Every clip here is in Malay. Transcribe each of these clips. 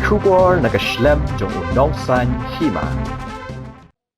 Kubor nakaslem jong unongsan hima.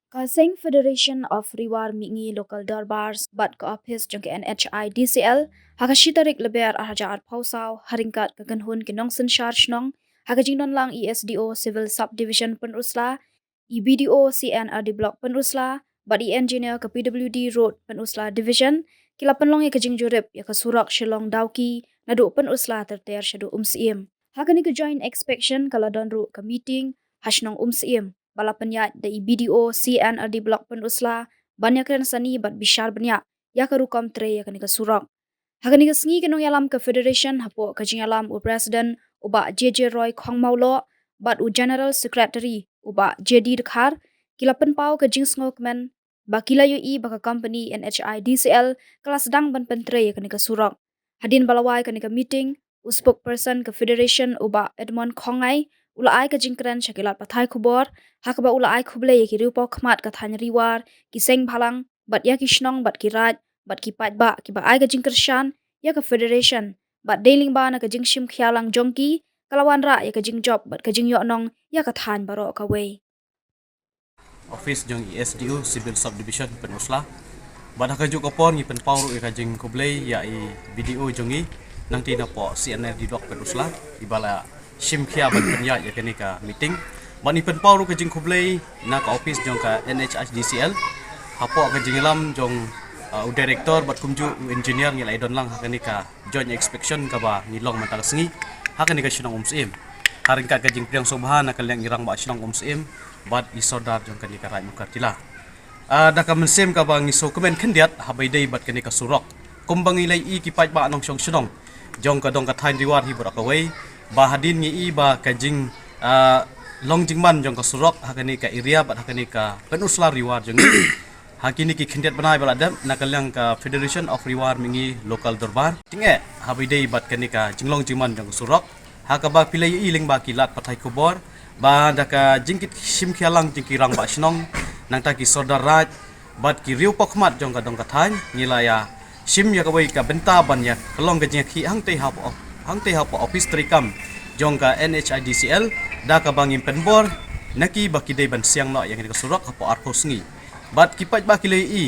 Kasing Federation of Riwar Mingi Local Darbars bat ke office jong ke NHI DCL hakashitarik leber arhajaat pausau haringkat kegenhun kinongsen charge nong hakajingnon lang ESDO Civil Subdivision Penusla EBDO CNRD Block Penusla bat engineer ke PWD Road Penusla Division kila penlong ya kajing jurip ya ke surak shilong dauki nadu Penusla terter syadu umsiem hakani ke joint inspection kala donru ke meeting hasnong umsiem bala penyat da IBDO CNRD Block Penusla banyak ren sani bat bishar banyak ya ke rukam tre ya ke surak hakani ke sengi kenong yalam ke Federation hapo kajing yalam u President uba JJ Roy Khong Maulo bat u General Secretary uba JD Dekhar kila penpau kajing ngokmen ba kila UI baka company NHI DCL kelas sedang ban pentre ya ke surak hadin balawai ke meeting u spokesperson ke Federation uba Edmond Khongai ulai ka jingkran shakilat pathai khubor hakba ulai khuble ye ki rupo khmat ka than riwar ki seng bhalang bat ya ki shnong bat ki raj bat ki pat ba ki ba ai ka jingkershan ya ka Federation bat dealing ba na ka jingshim khyalang jongki kalawan ra ya ka jingjob bat ka jingyo nong ya ka than baro ka we Office jong ESDO Civil Subdivision Penusla bat ka juk opor ngi penpau ru ka jing khuble ya i video jongi nang tina po CNRD Block Penusla ibala Shimkhia ban penya ya kene ka meeting bani penpau ru ka jing khublei na ka office jong ka NHDCL hapo ka jingilam jong director bat kumju engineer ngilai don lang hakani ka joint inspection ka ba ngilong mantang sengi hakani ka sinong umsim haring ka jing priang sobha na kalyang irang ba sinong umsim bat isodar jong kani ka rai mukartila da ka mensem ka ba ngiso komen khendiat habai dei bat kani ka surok kumbang ilai I kipai ba nong song sinong jong ka dong ka thain riwar hi borak away bahadin ngi iba kajing longjingman jong ka surok hakani ka area bat hakani ka Penusla riwar jong hakini ki khindiat banai baladam nakalyang ka Federation of Riwar Mingi Local Darbar tinge habidei bat kani ka jinglong jingman jong surok hakaba pilai iling ba kilat pathai kubor ba daka jingkit simkhialang jingkirang ba sinong nang ta ki sodar raj bat ki riu pokmat jong ka dong ka thain ngilaya sim ya ka wei ka benta ban ya kalong ka jing khi hang te hapo office trikam jongka NHIDCL da ka bangin penbor naki bakidei ban siang no yang ka surak hapo arpo sngi bat kipat ba kilei I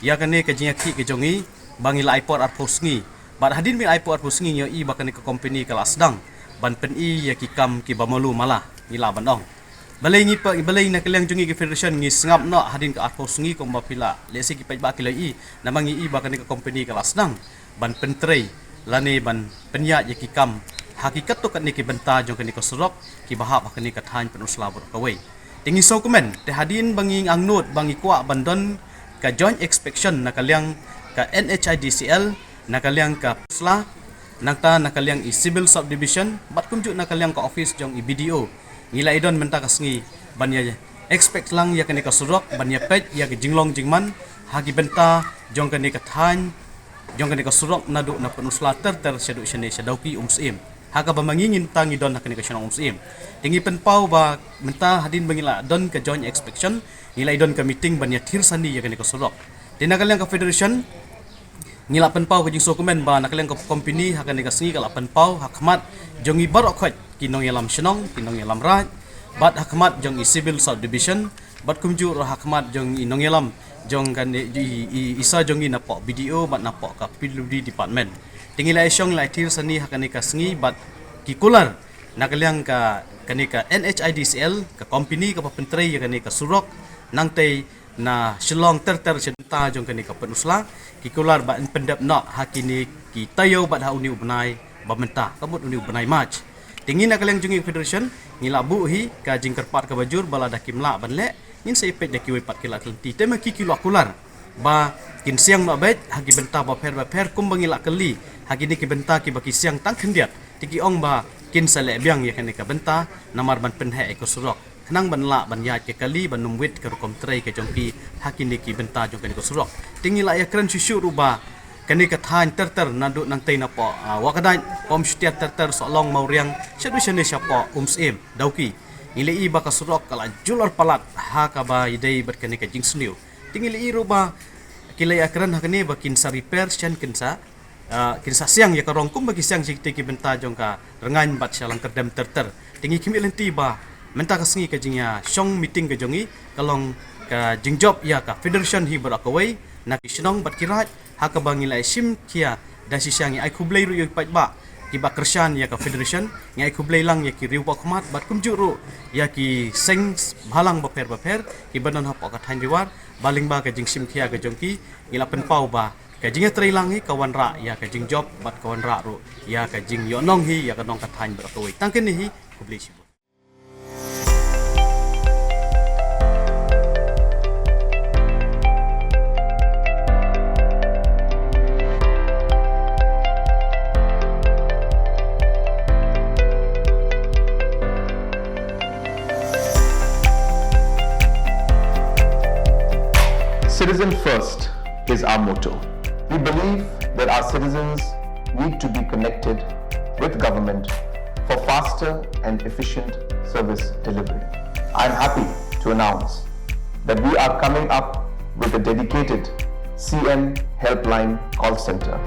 ya kane ka jinga khi ke jongi bangi la ipor arpo sngi bat hadin mi ipor arpo sngi yo I bakane ka company kelas sedang ban pen I ya ki kam ki bamalu malah ngila bandong balai ngi pa balai na kalyang jongi ke Federation ngi sngap no hadin ka arpo sngi ko mapila lesi kipat ba kilei I namangi I bakane ka company kelas sedang ban pentrei lani ban penya yaki kam hakikat to kan ki benta jong kan ki surok ki bahap kan ki thain Penusla bor kawai tingi so komen te hadin bangi angnot bangi kwa bandon ka joint inspection nakalyang ka NHIDCL nakalyang ka Penusla nangta nakalyang I Civil Subdivision bat kumju nakalyang ka office jong IBDO ngila idon menta ka sngi banya expect lang ya kan ki surok banya pet ya ki jinglong jingman hagi benta jong kan ki thain jong kan ka surok nadu na Penusla ter syadu syane syadauki umsim haka ba mangingin tangi don hakani ka syang umsim tingi penpau ba menta hadin bangila don ka joint inspection nilai don ka meeting banya thir sani ya kan ka surok tinakalang ka Federation ngila penpau ka jing dokumen ba nakalang ka company hakani ka singi kala penpau hakmat jongi barok khot kinong yalam shnong kinong yalam raj bat hakmat jong I Civil Subdivision bat kumju ra hakmat jong inong yalam jong kan isa jongi na po BDO bat na po ka PWD department tingila isyong la tir sani hakani ka sngi bat kikular nakalyang ka kanika NHIDCL ka company ka papentrei ya kanika surok nangtei na shilong ter senta jong kanika Penusla kikular bat pendap no hakini ki tayo bat ha uni ubnai bamenta kabut uni ubnai match tingin nakalyang jongi Federation ngilabu hi ka jingkerpat ka bajur bala dakimla banle nin sa ipet da kiwi pat kila klenti tema ki kilo akular ba kin siang no bet hagi benta ba per kumbangila kali hagi ni ki benta ki baki siang tang khendiat tiki ong ba kin sa le biang ya kanika benta namar ban penhe eko surok kenang ban la ban ya ke kali ban numwit ke rukom trei ke jongki hagi ni ki benta jong kanika surok tingila ya kren syusyu ruba kanika thain ter nadu nang tei na po wakadai pom shtiat ter solong mauriang syadu syane syapo umsim dauki ngili iba ka surok kala jular palat haka ba idei berkani ka jingsniu tingili iru ba kilai akran hakani ba kinsa repair chan kinsa kinsa siang ya karong kum bagi siang jik tiki benta jong ka rengan bat sialang kerdem terter tingi kimi lenti ba menta ka sengi ka jingya syong meeting ka jongi kalong ka jingjob ya ka federation hi berakawai nak isinong bat kirat ha ka bangilai sim kia da si siang ai kublai ru yo pat ba ki ba kersan ya ka federation ngai kublai lang ya ki riu ba khmat bat kum juru ya ki seng balang baper ki banon ha pa ka than riwar baling ba ka jing sim kia ka jongki ngila pen pau ba kajing trai lang hi kawan ra ya kajing job bat kawan ra ru ya kajing yo nong hi ya kanong kathan berakawai tangken hi kublai sibu. Citizen first is our motto. We believe that our citizens need to be connected with government for faster and efficient service delivery. I am happy to announce that we are coming up with a dedicated CM helpline call center.